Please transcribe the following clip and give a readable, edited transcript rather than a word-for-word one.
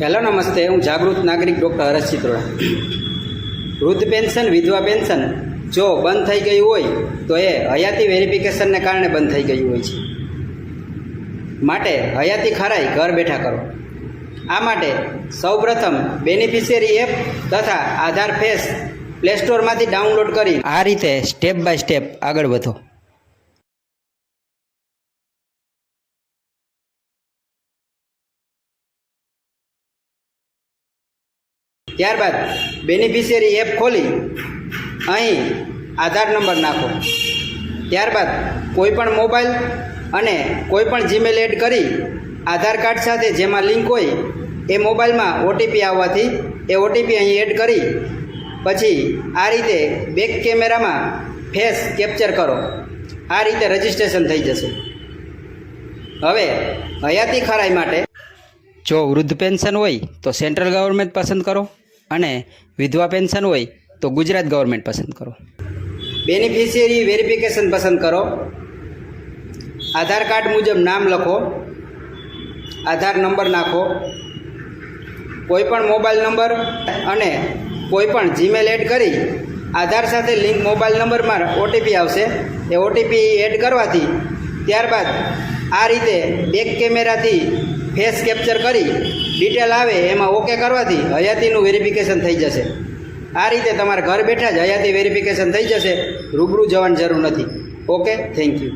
Hello નમસ્તે, હું જાગૃત નાગરિક ડૉક્ટર હરેશ ચિત્રોડા. વૃદ્ધ પેન્શન, વિધવા પેન્શન જો બંધ થઈ ગયું હોય તો એ હયાતી વેરિફિકેશનને કારણે બંધ થઈ ગયું હોય છે. માટે હયાતી ખરાઈ ઘર બેઠા કરો. આ માટે સૌપ્રથમ બેનિફિશિયરી એપ તથા આધાર ફેસ પ્લે સ્ટોરમાંથી ડાઉનલોડ કરી આ રીતે સ્ટેપ બાય સ્ટેપ આગળ વધો. ત્યારબાદ બેનિફિશિયરી એપ ખોલી અહીં આધાર નંબર નાખો. ત્યારબાદ કોઈપણ મોબાઈલ અને કોઈપણ જીમેલ એડ કરી આધાર કાર્ડ સાથે જેમાં લિંક હોય એ મોબાઈલમાં ઓટીપી આવવાથી એ ઓટીપી અહીં એડ કરી પછી આ રીતે બેક કેમેરામાં ફેસ કેપ્ચર કરો. આ રીતે રજિસ્ટ્રેશન થઈ જશે. હવે હયાતી ખરાઈ માટે જો વૃદ્ધ પેન્શન હોય તો સેન્ટ્રલ ગવર્મેન્ટ પસંદ કરો અને વિધવા પેન્શન હોય તો ગુજરાત ગવર્મેન્ટ પસંદ કરો. બેનિફિશિયરી વેરિફિકેશન પસંદ કરો. આધાર કાર્ડ મુજબ નામ લખો, આધાર નંબર નાખો, કોઈપણ મોબાઈલ નંબર અને કોઈપણ જીમેલ એડ કરી આધાર સાથે લિંક મોબાઈલ નંબરમાં ઓટીપી આવશે. એ ઓટીપી એડ કરવાથી ત્યારબાદ આ રીતે બેક કેમેરાથી ફેસ કેપ્ચર કરી ડિટેલ આવે એમાં ઓકે કરવાથી હયાતીનું વેરિફિકેશન થઈ જશે. આ રીતે તમારે ઘર બેઠા જ હયાતી વેરિફિકેશન થઈ જશે. રૂબરૂ જવાની જરૂર નથી. Okay, thank you.